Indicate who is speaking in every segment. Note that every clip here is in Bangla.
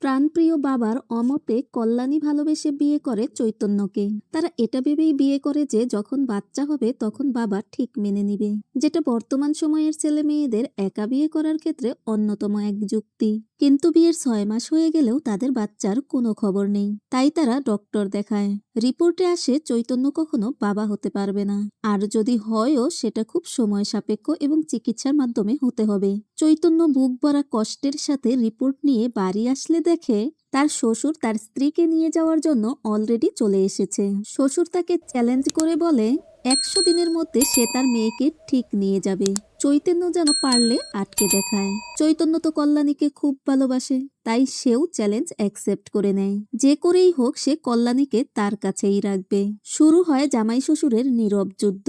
Speaker 1: প্রাণপ্রিয় বাবার অমতে কল্যাণী ভালোবেসে বিয়ে করে চৈতন্যকে। তারা এটা ভেবেই বিয়ে করে যে যখন বাচ্চা হবে তখন বাবা ঠিক মেনে নিবে, যেটা বর্তমান সময়ের ছেলে মেয়েদের একা বিয়ে করার ক্ষেত্রে অন্যতম এক যুক্তি। কিন্তু বিয়ের 6 মাস হয়ে গেলেও তাদের বাচ্চার কোনো খবর নেই। তাই তারা ডক্টর দেখায়। রিপোর্টে আসে চৈতন্য কখনো বাবা হতে পারবে না, আর যদি হয়ও সেটা খুব সময় সাপেক্ষ এবং চিকিৎসার মাধ্যমে হতে হবে। চৈতন্য বুক ভরা কষ্টের সাথে রিপোর্ট নিয়ে বাড়ি আসলে দেখে তার শ্বশুর তার স্ত্রীকে নিয়ে যাওয়ার জন্য অলরেডি চলে এসেছে। শ্বশুর তাকে চ্যালেঞ্জ করে বলে 100 দিনের মধ্যে সে তার মেয়েকে ঠিক নিয়ে যাবে। চৈতন্য যেন পারলে আটকে দেখায়। চৈতন্য তো কল্যাণীকে খুব ভালোবাসে, তাই সেও চ্যালেঞ্জ অ্যাকসেপ্ট করে নেয়। যে করেই হোক সে কল্যাণীকে তার কাছেই রাখবে। শুরু হয় জামাই শ্বশুরের নীরব যুদ্ধ,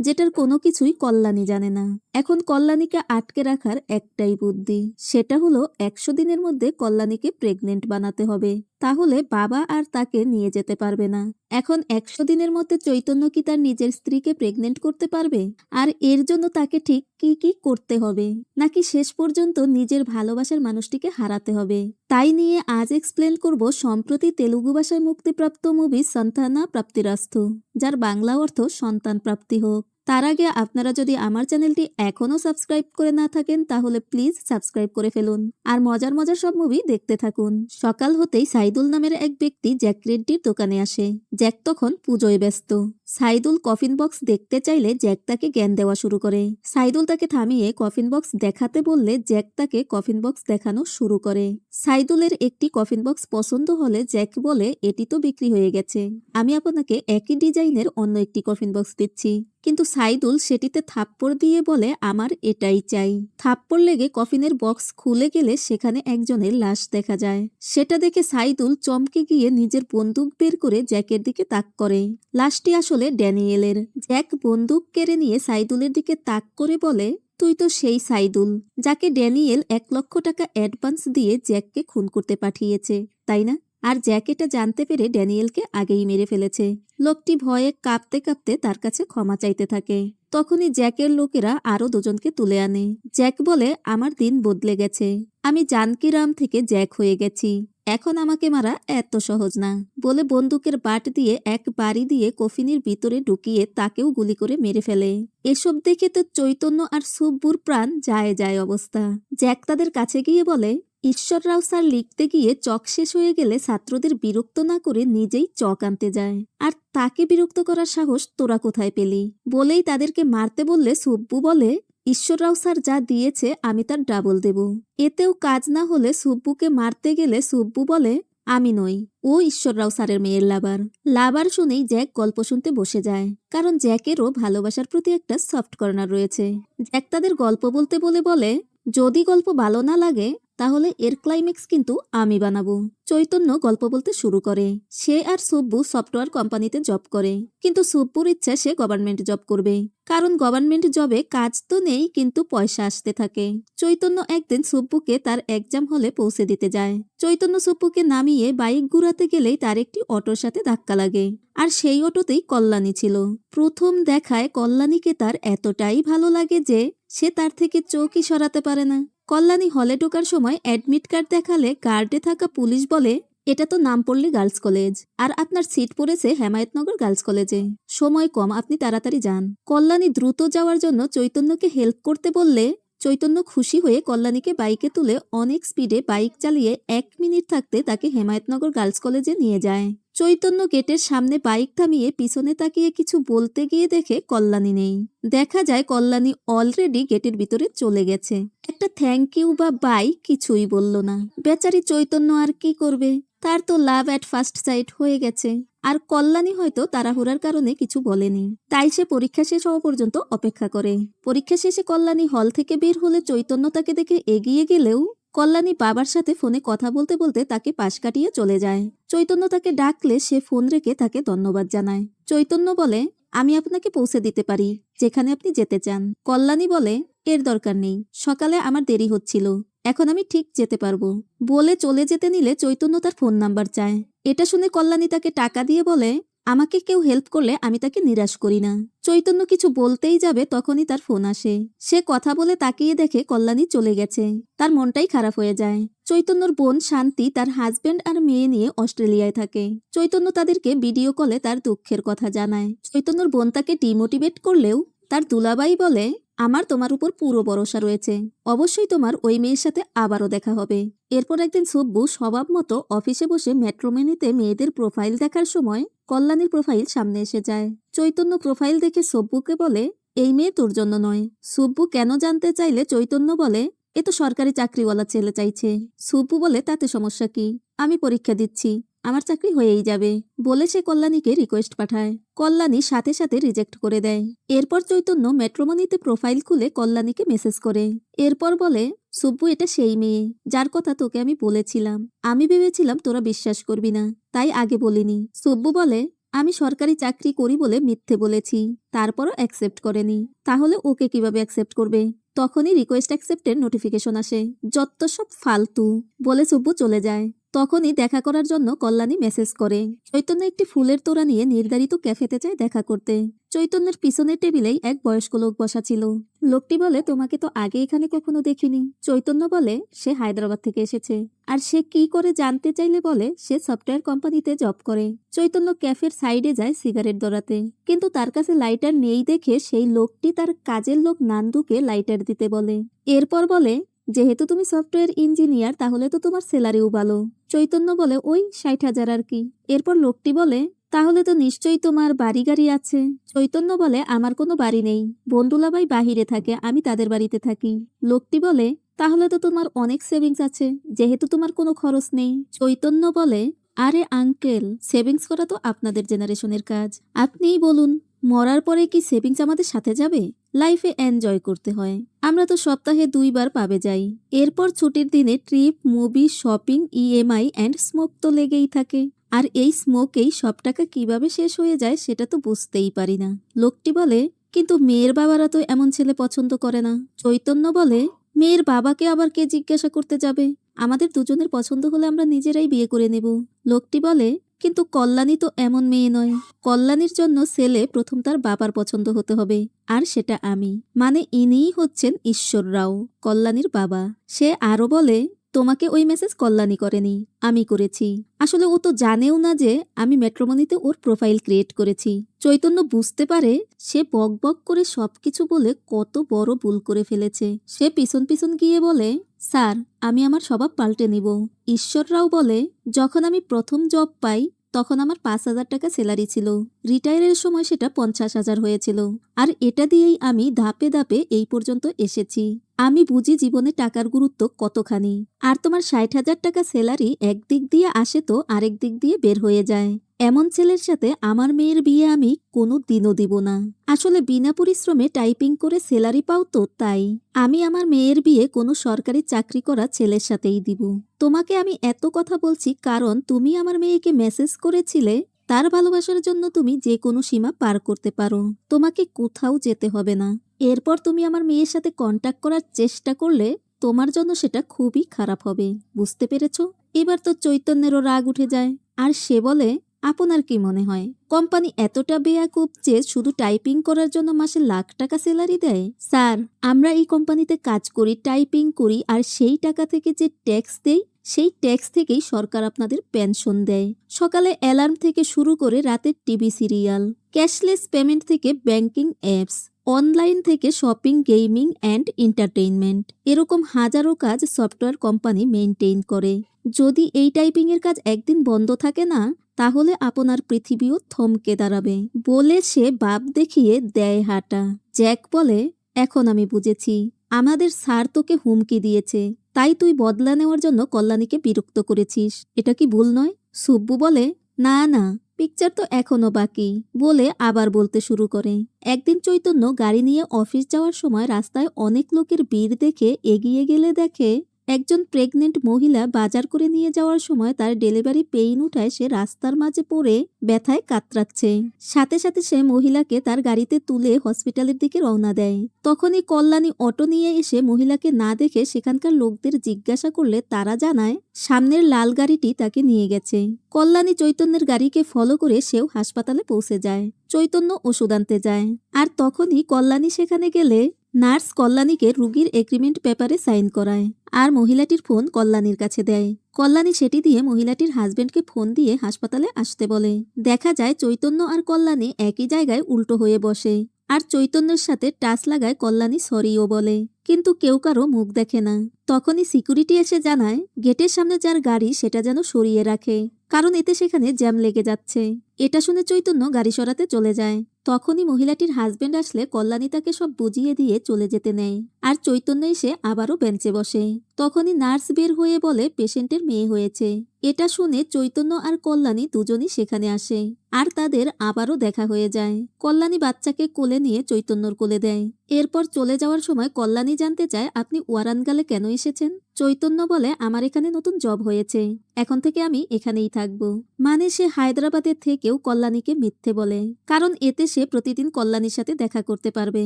Speaker 1: যেটার কোনো কিছুই কল্যাণী জানে না। এখন কল্যাণীকে আটকে রাখার একটাই বুদ্ধি, সেটা হলো 100 দিনের মধ্যে কল্যাণীকে প্রেগনেন্ট বানাতে হবে, তাহলে বাবা আর তাকে নিয়ে যেতে পারবে না। এখন 100 দিনের মধ্যে চৈতন্য কি তার নিজের স্ত্রীকে প্রেগনেন্ট করতে পারবে? আর এর জন্য তাকে ঠিক কি কি করতে হবে, নাকি শেষ পর্যন্ত নিজের ভালোবাসার মানুষটিকে হারাতে হবে? তাই নিয়ে আজ এক্সপ্লেন করব সম্প্রতি তেলুগু ভাষায় মুক্তিপ্রাপ্ত মুভি সন্তানা প্রাপ্তিরাস্তু, যার বাংলা অর্থ সন্তান প্রাপ্তি হোক। তার আগে আপনারা যদি আমার চ্যানেলটি এখনও সাবস্ক্রাইব করে না থাকেন তাহলে প্লিজ সাবস্ক্রাইব করে ফেলুন আর মজার মজার সব মুভি দেখতে থাকুন। সকাল হতেই সাইদুল নামের এক ব্যক্তি জ্যাক রেড্ডির দোকানে আসে। জ্যাক তখন পুজোয় ব্যস্ত। সাইদুল কফিন বক্স দেখতে চাইলে জ্যাক তাকে জ্ঞান দেওয়া শুরু করে। সাইদুল তাকে থামিয়ে কফিন বক্স দেখাতে বললে জ্যাক তাকে কফিন বক্স দেখানো শুরু করে। সাইদুলের একটি কফিন বক্স পছন্দ হলে জ্যাক বলে এটি তো বিক্রি হয়ে গেছে, আমি আপনাকে একই ডিজাইনের অন্য একটি কফিন বক্স দিচ্ছি। কিন্তু সাইদুল সেটিতে থাপ্পড় দিয়ে বলে আমার এটাই চাই। থাপ্পড় লেগে কফিনের বক্স খুলে গেলে সেখানে একজনের লাশ দেখা যায়। সেটা দেখে সাইদুল চমকে গিয়ে নিজের বন্দুক বের করে জ্যাকের দিকে তাক করে। লাশটি আসলে ড্যানিয়েলের। জ্যাক বন্দুক কেড়ে নিয়ে সাইদুলের দিকে তাক করে বলে তুই তো সেই সাইদুল যাকে ড্যানিয়েল 1 লক্ষ টাকা অ্যাডভান্স দিয়ে জ্যাককে খুন করতে পাঠিয়েছে, তাই না? আর জ্যাক এটা জানতে পেরে ড্যানিয়েলকে আগেই মেরে ফেলেছে। লোকটি ভয়ে কাঁপতে কাঁপতে তার কাছে ক্ষমা চাইতে থাকে। তখনই জ্যাকের লোকেরা আরো দুজনকে তুলে আনে। জ্যাক বলে আমার দিন বদলে গেছে, আমি জানকিরাম থেকে জ্যাক হয়ে গেছি, এখন আমাকে মারা এত সহজ না বলে বন্দুকের বাট দিয়ে এক বাড়ি দিয়ে কফিনের ভিতরে ঢুকিয়ে তাকেও গুলি করে মেরে ফেলে। এসব দেখে তো চৈতন্য আর সুব্বুর প্রাণ যায় যায় অবস্থা। জ্যাক তাদের কাছে গিয়ে বলে ঈশ্বর রাও স্যার লিখতে গিয়ে চক শেষ হয়ে গেলে ছাত্রদের বিরক্ত না করে নিজেই চক আনতে যায়, আর তাকে বিরক্ত করার সাহস তোরা কোথায় পেলি? বলেই তাদেরকে মারতে বললে সুব্বু বলে ঈশ্বর রাও স্যার যা দিয়েছে আমি তার ডাবল দেব। এতেও কাজ না হলে সুব্বুকে মারতে গেলে সুব্বু বলে আমি নই, ও ঈশ্বর রাও স্যারের মেয়ের লাভার। লাভার শুনেই জ্যাক গল্প শুনতে বসে যায়, কারণ জ্যাকেরও ভালোবাসার প্রতি একটা সফট কর্নার রয়েছে। জ্যাক তাদের গল্প বলতে বলে বলে যদি গল্প ভালো না লাগে তাহলে এর ক্লাইম্যাক্স কিন্তু আমি বানাবো। চৈতন্য গল্প বলতে শুরু করে। সে আর সুব্বু সফটওয়্যার কোম্পানিতে জব করে, কিন্তু সুব্বুর ইচ্ছা সে গভর্নমেন্ট জব করবে, কারণ গভর্নমেন্ট জবে কাজ তো নেই কিন্তু পয়সা আসতে থাকে। চৈতন্য একদিন সুব্বুকে তার এক্সাম হলে পৌঁছে দিতে যায়। চৈতন্য সুব্বুকে নামিয়ে বাইক ঘুরাতে গেলেই তার একটি অটোর সাথে ধাক্কা লাগে, আর সেই অটোতেই কল্যাণী ছিল। প্রথম দেখায় কল্যাণীকে তার এতটাই ভালো লাগে যে সে তার থেকে চোখই সরাতে পারে না। কল্যাণী হলে ঢোকার সময় অ্যাডমিট কার্ড দেখালে গার্ডে থাকা পুলিশ বলে এটা তো নামপল্লী গার্লস কলেজ, আর আপনার সিট পড়েছে হেমায়েতনগর গার্লস কলেজে, সময় কম, আপনি তাড়াতাড়ি যান। কল্যাণী দ্রুত যাওয়ার জন্য চৈতন্যকে হেল্প করতে বললে চৈতন্য খুশি হয়ে কল্যাণীকে বাইকে তুলে অনেক স্পিডে বাইক চালিয়ে 1 মিনিট থাকতে তাকে হেমায়েতনগর গার্লস কলেজে নিয়ে যায়। চৈতন্য গেটের সামনে বাইক থামিয়ে পিছনে তাকিয়ে কিছু বলতে গিয়ে দেখে কল্যাণী নেই। দেখা যায় কল্যাণী অলরেডি গেটের ভিতরে চলে গেছে। একটা থ্যাংক ইউ বা বাই কিছুই বলল না। বেচারি চৈতন্য আর কি করবে, তার তো লাভ অ্যাট ফার্স্ট সাইট হয়ে গেছে। আর কল্যাণী হয়তো তাড়াহুড়ার কারণে কিছু বলেনি, তাই সে পরীক্ষা শেষ হওয়া পর্যন্ত অপেক্ষা করে। পরীক্ষা শেষে কল্যাণী হল থেকে বের হলে চৈতন্য তাকে দেখে এগিয়ে গেলেও কল্যাণী বাবার সাথে ফোনে কথা বলতে বলতে তাকে পাশ কাটিয়ে চলে যায়। চৈতন্য তাকে ডাকলে সে ফোন রেখে তাকে ধন্যবাদ জানায়। চৈতন্য বলে আমি আপনাকে পৌঁছে দিতে পারি যেখানে আপনি যেতে চান। কল্যাণী বলে এর দরকার নেই, সকালে আমার দেরি হচ্ছিল, এখন আমি ঠিক যেতে পারবো। বলে চলে যেতে নিলে চৈতন্য তার ফোন নাম্বার চায়। এটা শুনে কল্যাণী তাকে টাকা দিয়ে বলে আমাকে কেউ হেল্প করলে আমি তাকে নিরাশ করি না। চৈতন্য কিছু বলতেই যাবে তখনই তার ফোন আসে। সে কথা বলে তাকিয়ে দেখে কল্যাণী চলে গেছে। তার মনটাই খারাপ হয়ে যায়। চৈতন্যর বোন শান্তি তার হাজবেন্ড আর মেয়ে নিয়ে অস্ট্রেলিয়ায় থাকে। চৈতন্য তাদেরকে ভিডিও কলে তার দুঃখের কথা জানায়। চৈতন্যর বোন তাকে ডিমোটিভেট করলেও তার দুলাভাই বলে, আমার তোমার উপর পুরো ভরসা রয়েছে, অবশ্যই তোমার ওই মেয়ের সাথে আবারও দেখা হবে। এরপর একদিন সুব্বু স্বভাব মতো অফিসে বসে ম্যাট্রিমনিতে মেয়েদের প্রোফাইল দেখার সময় কল্যাণীর প্রোফাইল সামনে এসে যায়। চৈতন্য প্রোফাইল দেখে সুব্বুকে বলে, এই মেয়ে তোর জন্য নয়। সুব্বু কেন জানতে চাইলে চৈতন্য বলে, এ তো সরকারি চাকরিওয়ালা ছেলে চাইছে। সুব্বু বলে, তাতে সমস্যা কি, আমি পরীক্ষা দিচ্ছি, আমার চাকরি হয়েই যাবে বলে সে কল্যাণীকে রিকোয়েস্ট পাঠায়। কল্যাণী সাথে সাথে রিজেক্ট করে দেয়। এরপর চৈতন্য ম্যাট্রিমনিতে প্রোফাইল খুলে কল্যাণীকে মেসেজ করে। এরপর বলে, সুব্বু এটা সেই মেয়ে যার কথা তোকে আমি বলেছিলাম। আমি ভেবেছিলাম তোরা বিশ্বাস করবি না, তাই আগে বলিনি। সুব্বু বলে, আমি সরকারি চাকরি করি বলে মিথ্যে বলেছি, তারপরও অ্যাকসেপ্ট করেনি। তাহলে ওকে কিভাবে অ্যাকসেপ্ট করবে? তখনই রিকোয়েস্ট অ্যাকসেপ্টের নোটিফিকেশন আসে। যত সব ফালতু বলে সুব্বু চলে যায়। তখনই দেখা করার জন্য কল্যাণী মেসেজ করে। চৈতন্য একটি ফুলের তোড়া নিয়ে নির্ধারিত ক্যাফেতে চায় দেখা করতে। চৈতন্যের পিছনের টেবিলেই এক বয়স্ক লোক বসা ছিল। লোকটি বলে, তোমাকে তো আগে এখানে কখনো দেখিনি। চৈতন্য বলে, সে হায়দ্রাবাদ থেকে এসেছে। আর সে কি করে জানতে চাইলে বলে, সে সফটওয়্যার কোম্পানিতে জব করে। চৈতন্য ক্যাফের সাইডে যায় সিগারেট ধরাতে, কিন্তু তার কাছে লাইটার নেই দেখে সেই লোকটি তার কাজের লোক নান্দুকে লাইটার দিতে বলে। এরপর বলে, যেহেতু তুমি সফটওয়্যার ইঞ্জিনিয়ার তাহলে তো তোমার স্যালারিও ভালো। চৈতন্য বলে, ওই 60,000 আর কি। এরপর লোকটি বলে, তাহলে তো নিশ্চয়ই তোমার বাড়ি গাড়ি আছে। চৈতন্য বলে, আমার কোনো বাড়ি নেই, বন্ধুলাভাই বাহিরে থাকে, আমি তাদের বাড়িতে থাকি। লোকটি বলে, তাহলে তো তোমার অনেক সেভিংস আছে, যেহেতু তোমার কোনো খরচ নেই। চৈতন্য বলে, আরে আঙ্কেল, সেভিংস করা তো আপনাদের জেনারেশনের কাজ, আপনিই বলুন, মরার পরে কি সেভিংস আমাদের সাথে যাবে? লাইফে এনজয় করতে হয়, আমরা তো সপ্তাহে 2 বার পাবে যাই। এরপর ছুটির দিনে trip, movie, shopping, EMI and smoke তো লেগেই থাকে। আর এই স্মোকেই সব টাকা কিভাবে শেষ হয়ে যায় সেটা তো বুঝতেই পারি না। লোকটি বলে, কিন্তু মেয়ের বাবারা তো এমন ছেলে পছন্দ করে না। চৈতন্য বলে, মেয়ের বাবাকে আবার কে জিজ্ঞাসা করতে যাবে? আমাদের দুজনের পছন্দ হলে আমরা নিজেরাই বিয়ে করে নেব। লোকটি বলে, কিন্তু কল্যাণী তো এমন মেয়ে নয়। কল্যাণীর জন্য ছেলে প্রথম তার বাবার পছন্দ হতে হবে, আর সেটা আমি, মানে ইনিই হচ্ছেন ঈশ্বর রাও, কল্যাণীর বাবা। সে আরো বলে, তোমাকে ওই মেসেজ কল্যাণী করেনি, আমি করেছি। আসলে ও তো জানেও না যে আমি ম্যাট্রিমনিতে ওর প্রোফাইল ক্রিয়েট করেছি। চৈতন্য বুঝতে পারে সে বক বক করে সবকিছু বলে কত বড় ভুল করে ফেলেছে। সে পিছন পিছন গিয়ে বলে, স্যার, আমি আমার স্বভাব পাল্টে নিব। ঈশ্বররাও বলে, যখন আমি প্রথম জব পাই তখন আমার 5,000 টাকা স্যালারি ছিল, রিটায়ারের সময় সেটা 50,000 হয়েছিল। আর এটা দিয়েই আমি ধাপে ধাপে এই পর্যন্ত এসেছি। আমি বুঝি জীবনে টাকার গুরুত্ব কতখানি। আর তোমার 60,000 টাকা স্যালারি একদিক দিয়ে আসে তো আরেক দিক দিয়ে বের হয়ে যায়। এমন ছেলের সাথে আমার মেয়ের বিয়ে আমি কোনো দিনও দিব না। আসলে বিনা পরিশ্রমে টাইপিং করে স্যালারি পাও তো তাই। আমি আমার মেয়ের বিয়ে কোনো সরকারি চাকরি করা ছেলের সাথেই দিব। তোমাকে আমি এত কথা বলছি কারণ তুমি আমার মেয়েকে মেসেজ করেছিলে, তার ভালোবাসার জন্য তুমি যে কোনো সীমা পার করতে পারো, তোমাকে কোথাও যেতে হবে না। এরপর তুমি আমার মেয়ের সাথে কন্ট্যাক্ট করার চেষ্টা করলে তোমার জন্য সেটা খুবই খারাপ হবে, বুঝতে পেরেছো? এবার তো চৈতন্যেরও রাগ উঠে যায়। আর সে বলে, আপনার কি মনে হয় কোম্পানি এতটা বেয়াকুব যে শুধু টাইপিং করার জন্য মাসে লাখ টাকা স্যালারি দেয়? স্যার, আমরা এই কোম্পানিতে কাজ করি, টাইপিং করি, আর সেই টাকা থেকে যে ট্যাক্স দেই সেই ট্যাক্স থেকেই সরকার আপনাদের পেনশন দেয়। সকালে অ্যালার্ম থেকে শুরু করে রাতের টিভি সিরিয়াল, ক্যাশলেস পেমেন্ট থেকে ব্যাংকিং অ্যাপস, অনলাইন থেকে শপিং, গেমিং অ্যান্ড এন্টারটেইনমেন্ট, এরকম হাজারো কাজ সফটওয়্যার কোম্পানি মেইনটেইন করে। যদি এই টাইপিং এর কাজ একদিন বন্ধ থাকে না, তাহলে আপনার পৃথিবীও থমকে দাঁড়াবে বলে সে ভাব দেখিয়ে দেয় হাঁটা। জ্যাক বলে, এখন আমি বুঝেছি, আমাদের স্যার তোকে হুমকি দিয়েছে, তাই তুই বদলা নেওয়ার জন্য কল্যাণীকে বিরক্ত করেছিস, এটা কি ভুল নয়? সুব্বু বলে, না না, পিকচার তো এখনো বাকি বলে আবার বলতে শুরু করে। একদিন চৈতন্য গাড়ি নিয়ে অফিস যাওয়ার সময় রাস্তায় অনেক লোকের ভিড় দেখে এগিয়ে গেলে দেখে একজন প্রেগনেন্ট মহিলা বাজার করে নিয়ে যাওয়ার সময় তার ডেলিভারি পেইন উঠায় সে রাস্তার মাঝে পড়ে ব্যথায় কাতরাচ্ছে। সাথে সাথে সে মহিলাকে তার গাড়িতে তুলে হসপিটালের দিকে রওনা দেয়। তখনই কল্যাণী অটো নিয়ে এসে মহিলাকে না দেখে সেখানকার লোকদের জিজ্ঞাসা করলে তারা জানায় সামনের লাল গাড়িটি তাকে নিয়ে গেছে। কল্যাণী চৈতন্যের গাড়িকে ফলো করে সেও হাসপাতালে পৌঁছে যায়। চৈতন্য ওষুধ আনতে যায়। আর তখনই কল্যাণী সেখানে গেলে নার্স কল্যাণীকে রুগীর এগ্রিমেন্ট পেপারে সাইন করায় আর মহিলাটির ফোন কল্যাণীর কাছে দেয়। কল্যাণী সেটি দিয়ে মহিলাটির হাজবেন্ডকে ফোন দিয়ে হাসপাতালে আসতে বলে। দেখা যায় চৈতন্য আর কল্যাণী একই জায়গায় উল্টো হয়ে বসে আর চৈতন্যের সাথে টাচ লাগায় কল্যাণী সরিও বলে, কিন্তু কেউ কারো মুখ দেখে না। তখনই সিকিউরিটি এসে জানায় গেটের সামনে যার গাড়ি সেটা যেন সরিয়ে রাখে, কারণ এতে সেখানে জ্যাম লেগে যাচ্ছে। এটা শুনে চৈতন্য গাড়ি সরাতে চলে যায়। তখনই মহিলাটির হাজবেন্ড আসলে কল্যাণী তাকে সব বুঝিয়ে দিয়ে চলে যেতে নেয় আর চৈতন্য এসে আবারও বেঞ্চে বসে। তখনই নার্স বের হয়ে বলে পেশেন্টের মেয়ে হয়েছে। এটা শুনে চৈতন্য আর কল্যাণী দুজনই সেখানে আসে আর তাদের আবারও দেখা হয়ে যায়। কল্যাণী বাচ্চাকে কোলে নিয়ে চৈতন্যর কোলে দেয়। এরপর চলে যাওয়ার সময় কল্যাণী জানতে চায় আপনি ওয়ারানগালে কেন এসেছেন। চৈতন্য বলে আমার এখানে নতুন জব হয়েছে, এখন থেকে আমি এখানেই থাকবো। মানে সে হায়দ্রাবাদের থেকেও কল্যাণীকে মিথ্যে বলে, কারণ এতে সে প্রতিদিন কল্যাণীর সাথে দেখা করতে পারবে।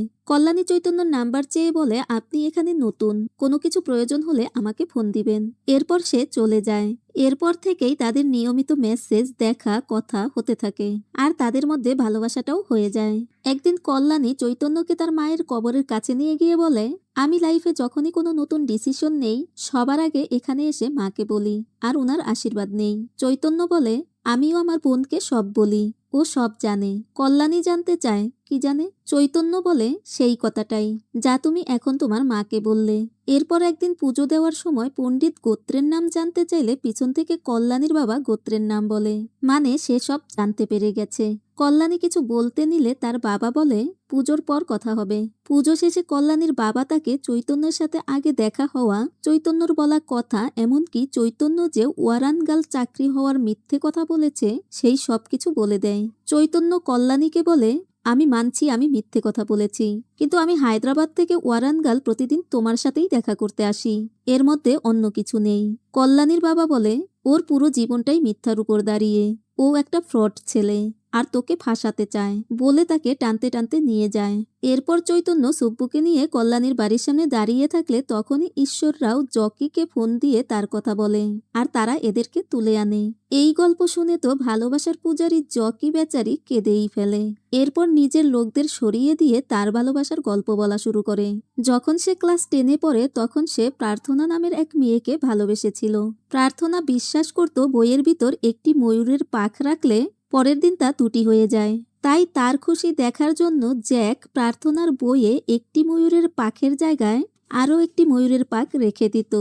Speaker 1: কল্যাণী চৈতন্যর নাম্বার চেয়ে বলে আপনি এখানে নতুন, কোনো কিছু প্রয়োজন হলে আমাকে ফোন দিবেন। এরপর সে চলে যায়। এরপর থেকেই তাদের নিয়মিত মেসেজ, দেখা, কথা হতে থাকে আর তাদের মধ্যে ভালোবাসাটাও হয়ে যায়। একদিন কল্যাণী চৈতন্যকে তার মায়ের কবরের কাছে নিয়ে গিয়ে বলে আমি লাইফে যখনই কোনো নতুন ডিসিশন নেই সবার আগে এখানে এসে মাকে বলি আর ওনার আশীর্বাদ নেই। চৈতন্য বলে আমিও আমার বোনকে সব বলি, ও সব জানে। কল্যাণী জানতে চায় কি জানে। চৈতন্য বলে সেই কথাটাই যা তুমি এখন তোমার মাকে বললে। এরপর একদিন পুজো দেওয়ার সময় পণ্ডিত গোত্রের নাম জানতে চাইলে পিছন থেকে কল্যাণীর বাবা গোত্রের নাম বলে, মানে সে সব জানতে পেরে গেছে। কল্যাণী কিছু বলতে নিলে তার বাবা বলে পুজোর পর কথা হবে। পুজো শেষে কল্যাণীর বাবা তাকে চৈতন্যের সাথে আগে দেখা হওয়া, চৈতন্যর বলা কথা, এমনকি চৈতন্য যে ওয়ারানগাল চাকরি হওয়ার মিথ্যে কথা বলেছে সেই সব কিছু বলে দেয়। চৈতন্য কল্যাণীকে বলে আমি মানছি আমি মিথ্যে কথা বলেছি, কিন্তু আমি হায়দ্রাবাদ থেকে ওয়ারানগাল প্রতিদিন তোমার সাথেই দেখা করতে আসি, এর মধ্যে অন্য কিছু নেই। কল্যাণীর বাবা বলে ওর পুরো জীবনটাই মিথ্যার উপর দাঁড়িয়ে, ও একটা ফ্রড ছেলে আর তোকে ফাঁসাতে চায় বলে তাকে টানতে টানতে নিয়ে যায়। এরপর চৈতন্য সুব্বুকে নিয়ে কল্যাণীর বাড়ির সামনে দাঁড়িয়ে থাকলে তখনই ঈশ্বররাও জকিকে ফোন দিয়ে তার কথা বলে আর তারা এদেরকে তুলে আনে। এই গল্প শুনে তো ভালোবাসার পূজারী জকি বেচারি কেঁদেই ফেলে। এরপর নিজের লোকদের সরিয়ে দিয়ে তার ভালোবাসার গল্প বলা শুরু করে। যখন সে ক্লাস 10-এ পড়ে তখন সে প্রার্থনা নামের এক মেয়েকে ভালোবেসেছিল। প্রার্থনা বিশ্বাস করত বইয়ের ভিতর একটি ময়ূরের পাখ রাখলে পরের দিন তা দুটি হয়ে যায়। তাই তার খুশি দেখার জন্য জ্যাক প্রার্থনার বইয়ে একটি ময়ূরের পাখের জায়গায় আরও একটি ময়ূরের পাখ রেখে দিত।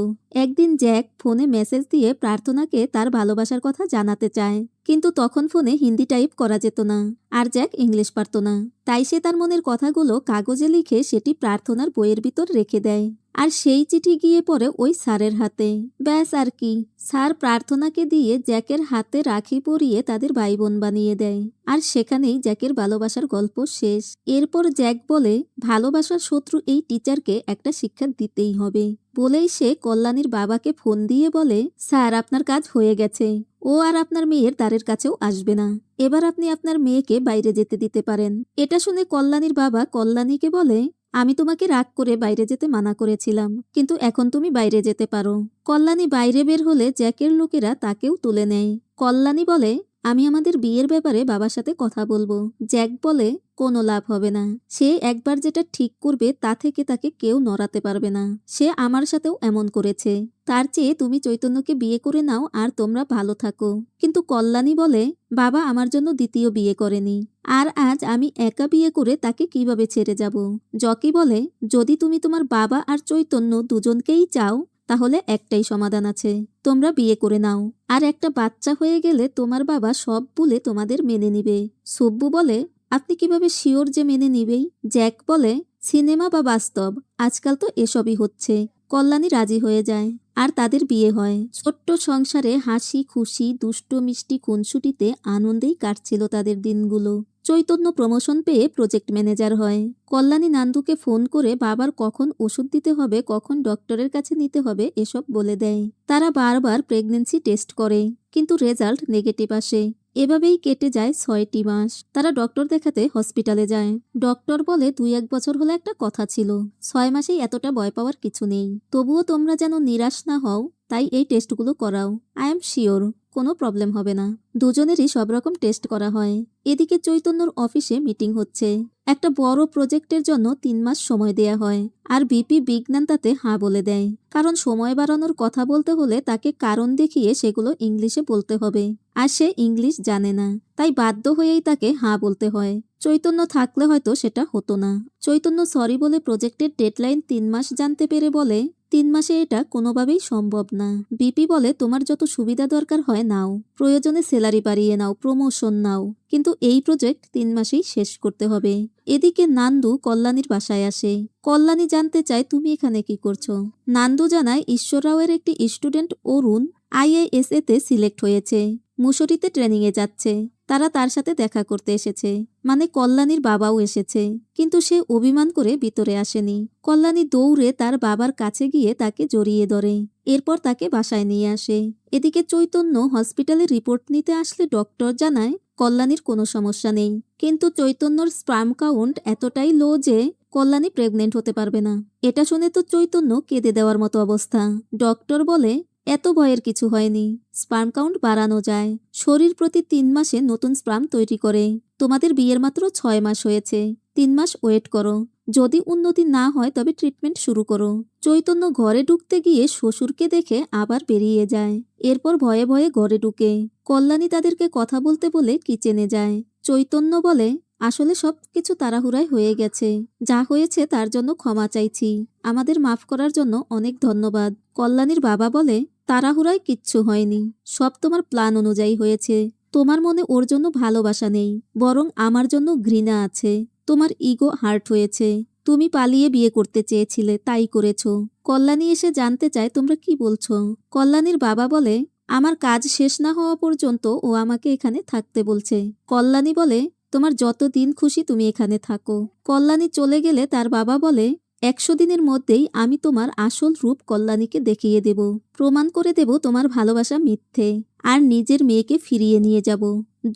Speaker 1: একদিন জ্যাক ফোনে মেসেজ দিয়ে প্রার্থনাকে তার ভালোবাসার কথা জানাতে চায়, কিন্তু তখন ফোনে হিন্দি টাইপ করা যেত না আর জ্যাক ইংলিশ পারত না। তাই সে তার মনের কথাগুলো কাগজে লিখে সেটি প্রার্থনার বইয়ের ভিতর রেখে দেয় আর সেই চিঠি গিয়ে পড়ে ওই স্যারের হাতে। ব্যাস আর কি, স্যার প্রার্থনাকে দিয়ে জ্যাকের হাতে রাখি পরিয়ে তাদের ভাই বোন বানিয়ে দেয় আর সেখানেই জ্যাকের ভালোবাসার গল্প শেষ। এরপর জ্যাক বলে ভালোবাসার শত্রু এই টিচারকে একটা শিক্ষা দিতেই হবে বলেই সে কল্যাণীর বাবাকে ফোন দিয়ে বলে স্যার আপনার কাজ হয়ে গেছে, ও আর আপনার মেয়ের দ্বারের কাছেও আসবে না, এবার আপনি আপনার মেয়েকে বাইরে যেতে দিতে পারেন। এটা শুনে কল্যাণীর বাবা কল্যাণীকে বলে আমি তোমাকে রাগ করে বাইরে যেতে মানা করেছিলাম, কিন্তু এখন তুমি বাইরে যেতে পারো। কল্যাণী বাইরে বের হলে জ্যাকের লোকেরা তাকেও তুলে নেয়। কল্যাণী বলে আমি আমাদের বিয়ের ব্যাপারে বাবার সাথে কথা বলবো। জ্যাক বলে কোনো লাভ হবে না, সে একবার যেটা ঠিক করবে তা থেকে তাকে কেউ নড়াতে পারবে না। সে আমার সাথেও এমন করেছে, তার চেয়ে তুমি চৈতন্যকে বিয়ে করে নাও আর তোমরা ভালো থাকো। কিন্তু কল্যাণী বলে বাবা আমার জন্য দ্বিতীয় বিয়ে করেনি, আর আজ আমি একা বিয়ে করে তাকে কিভাবে ছেড়ে যাব। জকি বলে যদি তুমি তোমার বাবা আর চৈতন্য দুজনকেই চাও তাহলে একটাই সমাধান আছে, তোমরা বিয়ে করে নাও আর একটা বাচ্চা হয়ে গেলে তোমার বাবা সব ভুলে তোমাদের মেনে নিবে। সুব্বু বলে আপনি কিভাবে শিওর যে মেনে নিবেই। জ্যাক বলে সিনেমা বা বাস্তব, আজকাল তো এসবই হচ্ছে। কল্যাণী রাজি হয়ে যায়। আর তাদের বিয়ে হয়। ছোট্ট সংসারে হাসি খুশি দুষ্টু মিষ্টি খুনসুটিতে আনন্দেই কাটছিল তাদের দিনগুলো। চৈতন্য প্রমোশন পেয়ে প্রজেক্ট ম্যানেজার হয়। কল্যাণী নান্দুকে ফোন করে বাবার কখন ওষুধ দিতে হবে, কখন ডক্টরের কাছে নিতে হবে এসব বলে দেয়। তারা বারবার প্রেগন্যান্সি টেস্ট করে, কিন্তু রেজাল্ট নেগেটিভ আসে। এভাবেই কেটে যায় 6টি মাস। তারা ডক্টর দেখাতে হসপিটালে যায়। ডক্টর বলে 2-1 বছর হলে একটা কথা ছিল, 6 মাসেই এতটা ভয় পাওয়ার কিছু নেই। তবুও তোমরা যেন নিরাশ না হও, তাই এই টেস্টগুলো করাও। আই এম শিওর কোনো প্রবলেম হবে না। দুজনেরই সব রকম টেস্ট করা হয়। এদিকে চৈতন্যর অফিসে মিটিং হচ্ছে। একটা বড় প্রজেক্টের জন্য 3 মাস সময় দেয়া হয়। আর বিপি বিজ্ঞান তাতে হাঁ বলে দেয়, কারণ সময় বাড়ানোর কথা বলতে হলে তাকে কারণ দেখিয়ে সেগুলো ইংলিশে বলতে হবে। আর সে ইংলিশ জানে না, তাই বাধ্য হয়েই তাকে হাঁ বলতে হয়। চৈতন্য থাকলে হয়তো সেটা হতো না। চৈতন্য সরি বলে প্রজেক্টের ডেডলাইন 3 মাস জানতে পেরে বলে 3 মাসে এটা কোনোভাবেই সম্ভব না। বিপি বলে তোমার যত সুবিধা দরকার হয় নাও, প্রয়োজনে স্যালারি বাড়িয়ে নাও, প্রমোশন নাও, কিন্তু এই প্রজেক্ট 3 মাসেই শেষ করতে হবে। এদিকে নান্দু কল্যাণীর বাসায় আসে। কল্যাণী জানতে চায় তুমি এখানে কি করছো। নান্দু জানায় ঈশ্বর রাওয়ের একটি স্টুডেন্ট অরুণ IASA তে সিলেক্ট হয়েছে, মুসরিতে ট্রেনিংয়ে যাচ্ছে। তারা তার সাথে দেখা করতে এসেছে, মানে কল্যাণীর বাবাও এসেছে, কিন্তু সে অভিমান করে ভিতরে আসেনি। কল্যাণী দৌড়ে তার বাবার কাছে গিয়ে তাকে জড়িয়ে ধরে, এরপর তাকে বাসায় নিয়ে আসে। এদিকে চৈতন্য হসপিটালে রিপোর্ট নিতে আসলে ডক্টর জানায় কল্যাণীর কোনো সমস্যা নেই, কিন্তু চৈতন্যর স্পার্ম কাউন্ট এতটাই লো যে কল্যাণী প্রেগনেন্ট হতে পারবে না। এটা শুনে তো চৈতন্য কেঁদে দেওয়ার মতো অবস্থা। ডক্টর বলে এত ভয়ের কিছু হয়নি, স্পার্ম কাউন্ট বাড়ানো যায়। শরীর প্রতি 3 মাসে নতুন স্পার্ম তৈরি করে। তোমাদের বিয়ের মাত্র 6 মাস হয়েছে, 3 মাস ওয়েট করো। যদি উন্নতি না হয় তবে ট্রিটমেন্ট শুরু করো। চৈতন্য ঘরে ঢুকতে গিয়ে শ্বশুরকে দেখে আবার বেরিয়ে যায়। এরপর ভয়ে ভয়ে ঘরে ঢুকে। কল্যাণী তাদেরকে কথা বলতে বলে কিচেনে যায়। চৈতন্য বলে আসলে সব কিছু তাড়াহুড়ায় হয়ে গেছে, যা হয়েছে তার জন্য ক্ষমা চাইছি, আমাদের মাফ করার জন্য অনেক ধন্যবাদ। কল্যাণীর বাবা বলে তাড়াহুড়ায় কিচ্ছু হয়নি, সব তোমার প্ল্যান অনুযায়ী হয়েছে। তোমার মনে ওর জন্য ভালোবাসা নেই, বরং আমার জন্য ঘৃণা আছে। তোমার ইগো হার্ট হয়েছে, তুমি পালিয়ে বিয়ে করতে চেয়েছিলে, তাই করেছ। কল্যাণী এসে জানতে চায় তোমরা কি বলছো। কল্যাণীর বাবা বলে আমার কাজ শেষ না হওয়া পর্যন্ত ও আমাকে এখানে থাকতে বলছে। কল্যাণী বলে তোমার যত দিন খুশি তুমি এখানে থাকো। কল্যাণী চলে গেলে তার বাবা বলে 100 দিনের মধ্যেই আমি তোমার আসল রূপ কল্যাণীকে দেখিয়ে দেব, প্রমাণ করে দেব তোমার ভালোবাসা মিথ্যে, আর নিজের মেয়েকে ফিরিয়ে নিয়ে যাব।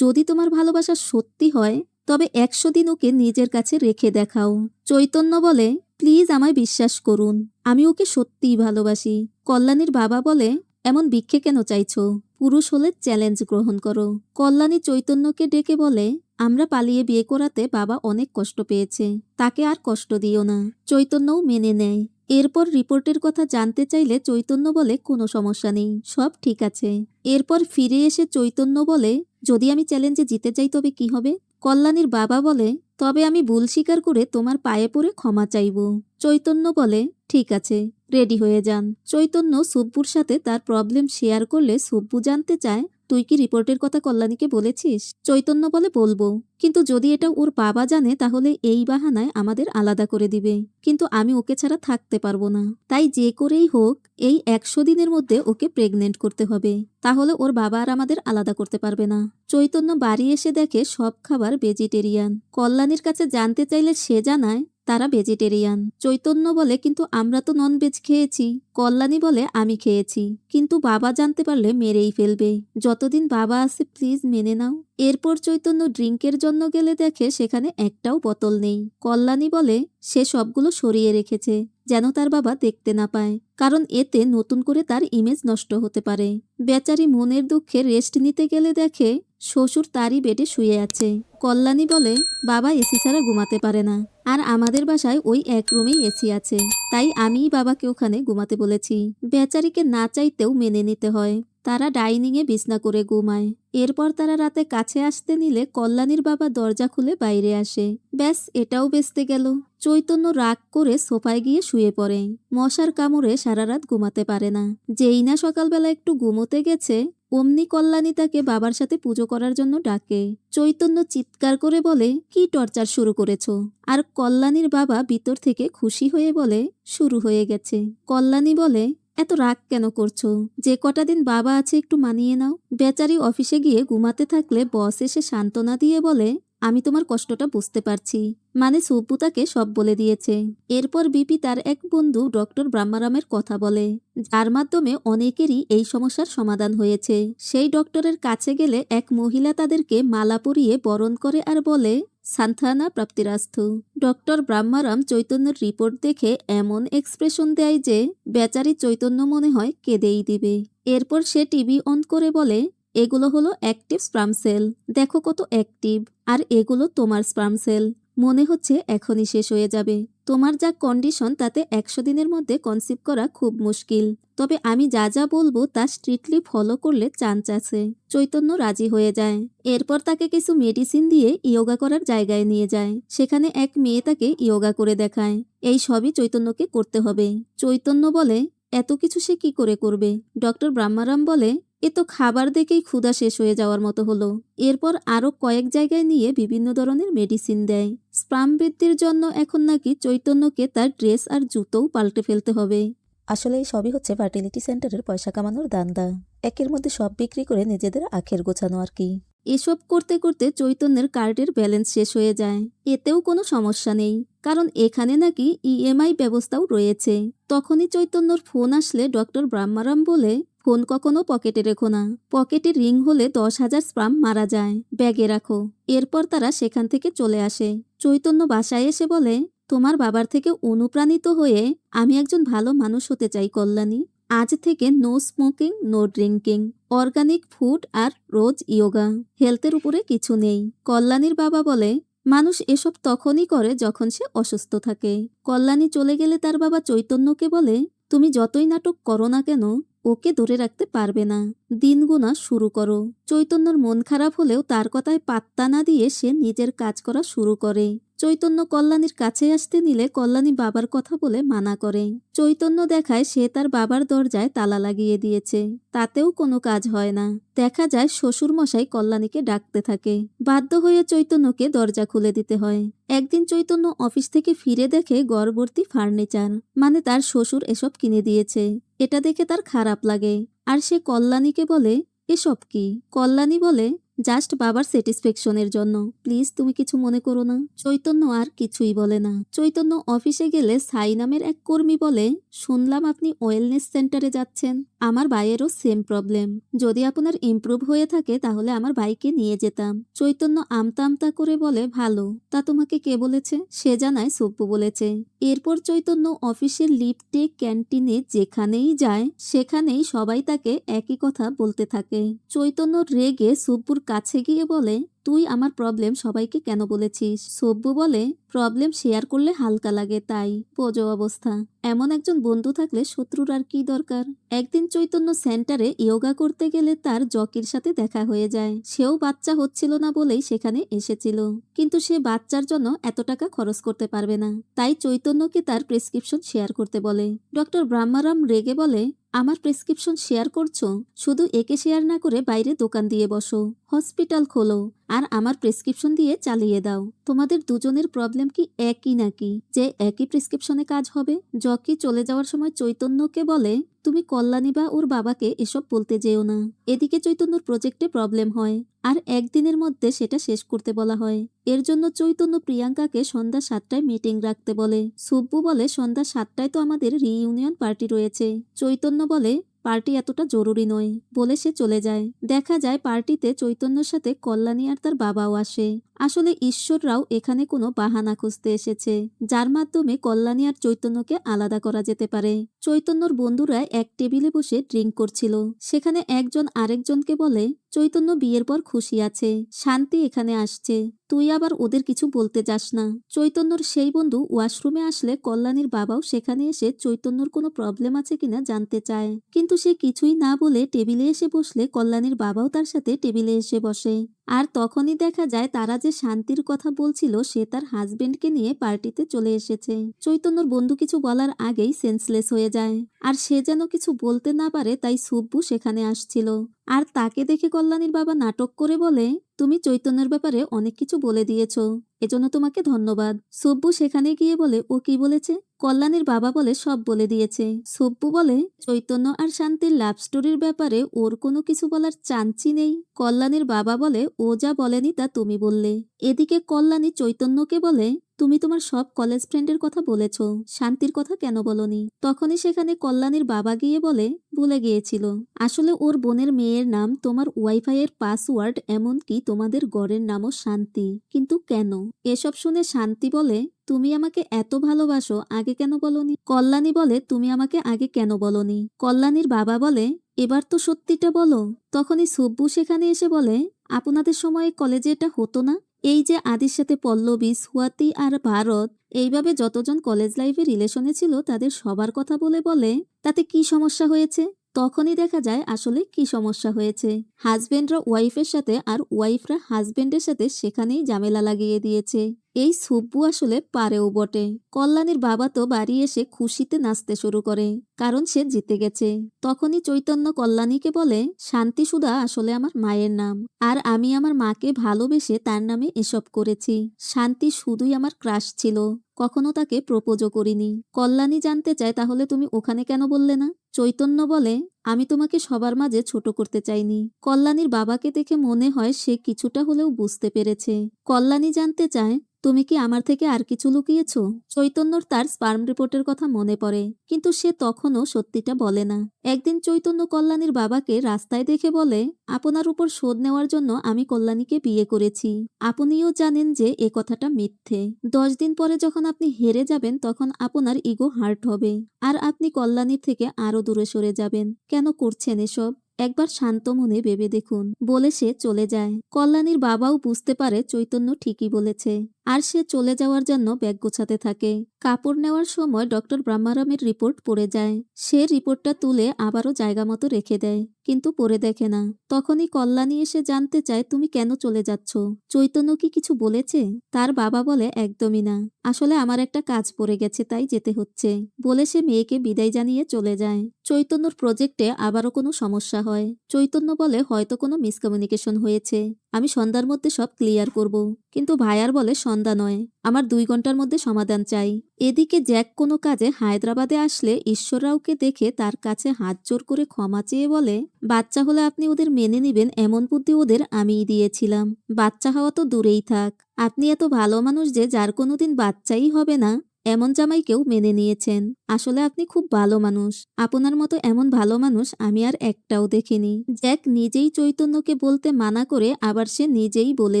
Speaker 1: যদি তোমার ভালোবাসা সত্যি হয় তবে 100 দিন ওকে নিজের কাছে রেখে দেখাও। চৈতন্য বলে প্লিজ আমায় বিশ্বাস করুন, আমি ওকে সত্যিই ভালোবাসি। কল্যাণীর বাবা বলে এমন ভিক্ষে কেন চাইছো, পুরুষ হলে চ্যালেঞ্জ গ্রহণ করো। কল্যাণী চৈতন্যকে ডেকে বলে আমরা পালিয়ে বিয়ে করাতে বাবা অনেক কষ্ট পেয়েছে, তাকে আর কষ্ট দিও না। চৈতন্যও মেনে নেয়। এরপর রিপোর্টের কথা জানতে চাইলে চৈতন্য বলে কোনো সমস্যা নেই, সব ঠিক আছে। এরপর ফিরে এসে চৈতন্য বলে যদি আমি চ্যালেঞ্জে জিতে যাই তবে কি হবে। কল্যাণীর বাবা বলে তবে আমি ভুল স্বীকার করে তোমার পায়ে পড়ে ক্ষমা চাইব। চৈতন্য বলে ঠিক আছে, রেডি হয়ে যান। চৈতন্য সুব্বুর সাথে তার প্রবলেম শেয়ার করলে সুব্বু জানতে চায় তুই কি রিপোর্টের কথা কল্যাণীকে বলেছিস। চৈতন্য বলে বলবো, কিন্তু যদি এটা ওর বাবা জানে তাহলে এই বাহানায় আমাদের আলাদা করে দিবে, কিন্তু আমি ওকে ছাড়া থাকতে পারবো না। তাই যে করেই হোক এই 100 দিনের মধ্যে ওকে প্রেগনেন্ট করতে হবে, তাহলে ওর বাবা আর আমাদের আলাদা করতে পারবে না। চৈতন্য বাড়ি এসে দেখে সব খাবার ভেজিটেরিয়ান। কল্যাণীর কাছে জানতে চাইলে সে জানায় তারা ভেজিটেরিয়ান। চৈতন্য বলে কিন্তু আমরা তো নন ভেজ খেয়েছি। কল্যাণী বলে আমি খেয়েছি, কিন্তু বাবা জানতে পারলে মেরেই ফেলবে। যতদিন বাবা আছে প্লিজ মেনে নাও। এরপর চৈতন্য ড্রিঙ্কের জন্য গেলে দেখে সেখানে একটাও বোতল নেই। কল্যাণী বলে সে সবগুলো সরিয়ে রেখেছে যেন তার বাবা দেখতে না পায়, কারণ এতে নতুন করে তার ইমেজ নষ্ট হতে পারে। বেচারি মনের দুঃখে রেস্ট নিতে গেলে দেখে শ্বশুর তারই বেডে শুয়ে আছে। কল্যাণী বলে বাবা এসি ছাড়া ঘুমাতে পারে না, আর আমাদের বাসায় ওই এক রুমেই এসি আছে, তাই আমিই বাবাকে ওখানে ঘুমাতে বলেছি। বেচারিকে না চাইতেও মেনে নিতে হয়। তারা ডাইনিংয়ে বিছনা করে ঘুমায়। এরপর তারা রাতে কাছে আসতে নিলে কল্যাণীর বাবা দরজা খুলে বাইরে আসে। ব্যাস এটাও বেঁচতে গেল। চৈতন্য রাগ করে সোফায় গিয়ে শুয়ে পড়ে। মশার কামড়ে সারা রাত ঘুমাতে পারে না। যেই না সকালবেলা একটু ঘুমোতে গেছে অমনি কল্যাণী তাকে বাবার সাথে পুজো করার জন্য ডাকে। চৈতন্য চিৎকার করে বলে কি টর্চার শুরু করেছ। আর কল্যাণীর বাবা ভিতর থেকে খুশি হয়ে বলে শুরু হয়ে গেছে। কল্যাণী বলে এত রাগ কেন করছো? যে কটা দিন বাবা আছে একটু মানিয়ে নাও। বেচারি অফিসে গিয়ে ঘুমাতে থাকলে বস এসে সান্ত্বনা দিয়ে বলে, আমি তোমার কষ্টটা বুঝতে পারছি। মানে সুব্বু তাকে সব বলে দিয়েছে। এরপর বিপি তার এক বন্ধু ডক্টর ব্রহ্মারামের কথা বলে, যার মাধ্যমে অনেকেরই এই সমস্যার সমাধান হয়েছে। সেই ডক্টরের কাছে গেলে এক মহিলা তাদেরকে মালা পরিয়ে বরণ করে আর বলে, সান্থানা প্রাপ্তিরাস্তু। ডক্টর ব্রহ্মারাম চৈতন্যের রিপোর্ট দেখে এমন এক্সপ্রেশন দেয় যে বেচারি চৈতন্য মনে হয় কেঁদেই দিবে। এরপর সে টিভি অন করে বলে, এগুলো হলো অ্যাক্টিভ স্পার্ম সেল, দেখো কত অ্যাক্টিভ। আর এগুলো তোমার স্পার্ম সেল। মনে হচ্ছে এখনই শেষ হয়ে যাবে। তোমার যা কন্ডিশন তাতে 100 দিনের মধ্যে কনসিভ করা খুব মুশকিল। তবে আমি যা যা বলবো তা স্ট্রিক্টলি ফলো করলে চান্স আছে। চৈতন্য রাজি হয়ে যায়। এরপর তাকে কিছু মেডিসিন দিয়ে ইয়োগা করার জায়গায় নিয়ে যায়। সেখানে এক মেয়ে তাকে ইয়োগা করে দেখায়। এই সবই চৈতন্যকে করতে হবে। চৈতন্য বলে, এত কিছু সে কি করে করবে? ডক্টর ব্রহ্মারাম বলে, এ তো খাবার দেখেই ক্ষুধা শেষ হয়ে যাওয়ার মতো হলো। এরপর আরো কয়েক জায়গায় নিয়ে বিভিন্ন ধরনের মেডিসিন দেয়। স্পার্ম বৃদ্ধির জন্য এখন নাকি চৈতন্যকে তার ড্রেস আর জুতোও পাল্টে ফেলতে হবে।
Speaker 2: আসলে এই সবই হচ্ছে ফার্টিলিটি সেন্টারের পয়সা কামানোর ধান্দা। একের মধ্যে সব বিক্রি করে নিজেদের আখের গোছানো আর কি।
Speaker 1: এসব করতে করতে চৈতন্যের কার্ডের ব্যালেন্স শেষ হয়ে যায়। এতেও কোনো সমস্যা নেই, কারণ এখানে নাকি ইএমআই ব্যবস্থাও রয়েছে। তখনই চৈতন্যর ফোন আসলে ডক্টর ব্রহ্মারাম বলে, ফোন কখনো পকেটে রেখো না। পকেটে রিং হলে 10,000 স্পার্ম মারা যায়, ব্যাগে রাখো। এরপর তারা সেখান থেকে চলে আসে। চৈতন্য বাসায় এসে বলে, তোমার বাবার থেকে অনুপ্রাণিত হয়ে আমি একজন ভালো মানুষ হতে চাই কল্যাণী। আজ থেকে no smoking, no drinking, organic food আর রোজ ইয়োগা। হেলথের উপরে কিছু নেই। কল্যাণীর বাবা বলে, মানুষ এসব তখনই করে যখন সে অসুস্থ থাকে। কল্যাণী চলে গেলে তার বাবা চৈতন্যকে বলে, তুমি যতই নাটক করো না কেন ওকে ধরে রাখতে পারবে না। দিন গোনা শুরু করো। চৈতন্যর মন খারাপ হলেও তার কথায় পাত্তা না দিয়ে সে নিজের কাজ করা শুরু করে। চৈতন্য কল্যাণীর কাছে আসতে নিলে কল্যাণী বাবার কথা বলে মানা করে। চৈতন্য দেখায় সে তার বাবার দরজায় তালা লাগিয়ে দিয়েছে। তাতেও কোনো কাজ হয় না। দেখা যায় শ্বশুর মশাই কল্যাণীকে ডাকতে থাকে। বাধ্য হয়ে চৈতন্যকে দরজা খুলে দিতে হয়। একদিন চৈতন্য অফিস থেকে ফিরে দেখে ঘরভর্তি ফার্নিচার। মানে তার শ্বশুর এসব কিনে দিয়েছে। এটা দেখে তার খারাপ লাগে। আর সে কল্যাণীকে বলে, এসব কি? কল্যাণী বলে, জাস্ট বাবার স্যাটিসফ্যাকশনের জন্য, প্লিজ তুমি কিছু মনে করো না। চৈতন্য আর কিছুই বলে না। চৈতন্য অফিসে গেলে সাই নামের এক কর্মী বলে, শুনলাম আপনি ওয়েলনেস সেন্টারে যাচ্ছেন। আমার ভাইয়েরও সেম প্রবলেম। যদি আপনার ইমপ্রুভ হয়ে থাকে তাহলে আমার ভাইকে নিয়ে যেতাম। চৈতন্য আমতা আমতা করে বলে, ভালো, তা তোমাকে কে বলেছে? সে জানায় সুব্বু বলেছে। এরপর চৈতন্য অফিসের লিফটে, ক্যান্টিনে যেখানেই যায় সেখানেই সবাই তাকে একই কথা বলতে থাকে। চৈতন্য রেগে সুব্বুর কাছে গিয়ে বলে, তুই আমার প্রবলেম সবাইকে কেন বলেছিস? সুব্বু বলে, প্রবলেম শেয়ার করলে হালকা লাগে, তাই। বোঝো অবস্থা। এমন একজন বন্ধু থাকলে শত্রুর আর কি দরকার। একদিন চৈতন্য সেন্টারে ইয়োগা করতে গেলে তার জকির সাথে দেখা হয়ে যায়। সেও বাচ্চা হচ্ছিল না বলেই সেখানে এসেছিল, কিন্তু সে বাচ্চার জন্য এত টাকা খরচ করতে পারবে না। তাই চৈতন্যকে তার প্রেসক্রিপশন শেয়ার করতে বলে। ডক্টর ব্রহ্মারাম রেগে বলে, আমার প্রেসক্রিপশন শেয়ার করছো? শুধু একে শেয়ার না করে বাইরে দোকান দিয়ে বসো, হসপিটাল খোলো, আর আমার প্রেসক্রিপশন দিয়ে চালিয়ে দাও। তোমাদের দুজনের প্রবলেম কি একই নাকি যে একই প্রেসক্রিপশনে কাজ হবে? জকি চলে যাওয়ার সময় চৈতন্যকে বলে, তুমি কল্যাণী বা ওর বাবাকে এসব বলতে যেও না। এদিকে চৈতন্যর প্রজেক্টে প্রবলেম হয় আর একদিনের মধ্যে সেটা শেষ করতে বলা হয়। এর জন্য চৈতন্য প্রিয়াঙ্কাকে সন্ধ্যা 7টায় মিটিং রাখতে বলে। সুব্বু বলে, সন্ধ্যা 7টায় তো আমাদের রিইউনিয়ন পার্টি রয়েছে। চৈতন্য বলে, পার্টি এতটা জরুরি নয়, বলে সে চলে যায়। দেখা যায় পার্টিতে চৈতন্যর সাথে কল্যাণী আর তার বাবাও আসে। আসলে ঈশ্বররাও এখানে কোনো বাহানা খুঁজতে এসেছে, যার মাধ্যমে কল্যাণী আর চৈতন্যকে আলাদা করা যেতে পারে। চৈতন্যর বন্ধুরা এক টেবিলে বসে ড্রিঙ্ক করছিল। সেখানে একজন আরেকজনকে বলে, চৈতন্য বিয়ের পর খুশি আছে, শান্তি এখানে আসছে, তুই আবার ওদের কিছু বলতে যাস না। চৈতন্যর সেই বন্ধু ওয়াশরুমে আসলে কল্যাণীর বাবাও সেখানে এসে চৈতন্যর কোনো প্রবলেম আছে কিনা জানতে চায়, কিন্তু সে কিছুই না বলে টেবিলে এসে বসলে কল্যাণীর বাবাও তার সাথে টেবিলে এসে বসে। আর তখনই দেখা যায় তারা যে শান্তির কথা বলছিল সে তার হাজবেন্ডকে নিয়ে পার্টিতে চলে এসেছে। চৈতন্যর বন্ধু কিছু বলার আগেই সেন্সলেস হয়ে যায়, আর সে যেন কিছু বলতে না পারে তাই সুব্বু সেখানে আসছিল। আর তাকে দেখে কল্যাণীর বাবা নাটক করে বলে, তুমি চৈতন্যের ব্যাপারে অনেক কিছু বলে দিয়েছ, এজন্য তোমাকে ধন্যবাদ। সব্বু সেখানে গিয়ে বলে, ও কি বলেছে? কল্যাণীর বাবা বলে, সব বলে দিয়েছে। সব্বু বলে, চৈতন্য আর শান্তির লাভ স্টোরির ব্যাপারে ওর কোনো কিছু বলার চান্সই নেই। কল্যাণীর বাবা বলে, ও যা বলেনি তা তুমি বললে। এদিকে কল্যাণী চৈতন্যকে বলে, তুমি তোমার সব কলেজ ফ্রেন্ডের কথা বলেছ, শান্তির কথা কেন বলনি? তখনই সেখানে কল্যাণীর বাবা গিয়ে বলে, ভুলে গিয়েছিল, আসলে ওর বোনের মেয়ের নাম তোমার ওয়াইফাই এর পাসওয়ার্ড, এমনকি তোমাদের গড়ের নামও শান্তি। কিন্তু কেন? এসব শুনে শান্তি বলে, তুমি আমাকে এত ভালোবাসো, আগে কেন বলনি? কল্যাণী বলে, তুমি আমাকে আগে কেন বলনি? কল্যাণীর বাবা বলে, এবার তো সত্যিটা বলো। তখনই সব্বু সেখানে এসে বলে, আপনাদের সময়ে কলেজে এটা হতো না? এই যে আদির সাথে পল্লবী, সুয়াতি আর ভারত এইভাবে যতজন কলেজ লাইফে রিলেশনে ছিল তাদের সবার কথা বলে বলে, তাতে কি সমস্যা হয়েছে? তখনই দেখা যায় আসলে কি সমস্যা হয়েছে। হাজবেন্ডরা ওয়াইফের সাথে আর ওয়াইফরা হাজবেন্ডের সাথে সেখানেই ঝামেলা লাগিয়ে দিয়েছে। এই সুব্বু আসলে পারেও বটে। কল্যাণীর বাবা তো বাড়ি এসে খুশিতে নাচতে শুরু করে, কারণ সে জিতে গেছে। তখনই চৈতন্য কল্যাণীকে বলে, শান্তি সুধা আসলে আমার মায়ের নাম, আর আমি আমার মাকে ভালোবেসে তার নামে এসব করেছি। শান্তি শুধুই আমার ক্রাশ ছিল, কখনো তাকে প্রপোজও করিনি। কল্যাণী জানতে চায়, তাহলে তুমি ওখানে কেন বললে না? চৈতন্য বলে, আমি তোমাকে সবার মাঝে ছোট করতে চাইনি। কল্যাণীর বাবাকে দেখে মনে হয় সে কিছুটা হলেও বুঝতে পেরেছে। কল্যাণী জানতে চায়, তুমি কি আমার থেকে আর কিছু লুকিয়েছ? চৈতন্যর তার স্পার্ম রিপোর্টের কথা মনে পড়ে, কিন্তু সে তখনও সত্যিটা বলে না। একদিন চৈতন্য কল্যাণীর বাবাকে রাস্তায় দেখে বলে, আপনার উপর শোধ নেওয়ার জন্য আমি কল্যাণীকে বিয়ে করেছি। আপনিও জানেন যে এ কথাটা মিথ্যে। 10 দিন পরে যখন আপনি হেরে যাবেন তখন আপনার ইগো হার্ট হবে, আর আপনি কল্যাণীর থেকে আরো দূরে সরে যাবেন। কেন করছেন এসব? একবার শান্ত মনে ভেবে দেখুন, বলে সে চলে যায়। কল্যাণীর বাবাও বুঝতে পারে চৈতন্য ঠিকই বলেছে, আর সে চলে যাওয়ার জন্য ব্যাগ গোছাতে থাকে। কাপড় নেওয়ার সময় ডক্টর ব্রহ্মারামের রিপোর্ট পড়ে যায়। সে রিপোর্টটা তুলে আবারও জায়গা মতো রেখে দেয়, কিন্তু পড়ে দেখে না। তখনই কল্যাণী এসে জানতে চায়, তুমি কেন চলে যাচ্ছ? চৈতন্য কি কিছু বলেছে? তার বাবা বলে, একদমই না, আসলে আমার একটা কাজ পড়ে গেছে তাই যেতে হচ্ছে, বলে সে মেয়েকে বিদায় জানিয়ে চলে যায়। চৈতন্যর প্রজেক্টে আবারও কোনো সমস্যা হয়। চৈতন্য বলে, হয়তো কোনো মিসকমিউনিকেশন হয়েছে, আমি সন্ধ্যার মধ্যে সব ক্লিয়ার করব। কিন্তু ভাইয়ার বলে, সন্ধ্যা নয়, আমার 2 ঘন্টার মধ্যে সমাধান চাই। এদিকে জ্যাক কোনো কাজে হায়দ্রাবাদে আসলে ঈশ্বর রাওকে দেখে তার কাছে হাত জোর করে ক্ষমা চেয়ে বলে, বাচ্চা হলে আপনি ওদের মেনে নিবেন এমন বুদ্ধি ওদের আমিই দিয়েছিলাম। বাচ্চা হওয়া তো দূরেই থাক, আপনি এত ভালো মানুষ যে যার কোনোদিন বাচ্চাই হবে না এমন জামাইকেও মেনে নিয়েছেন। আসলে আপনি খুব ভালো মানুষ, আপনার মতো এমন ভালো মানুষ আমি আর একটাও দেখিনি। জ্যাক নিজেই চৈতন্যকে বলতে মানা করে আবার সে নিজেই বলে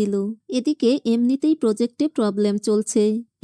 Speaker 1: দিল। এদিকে এমনিতেই প্রজেক্টে প্রবলেম চলছে,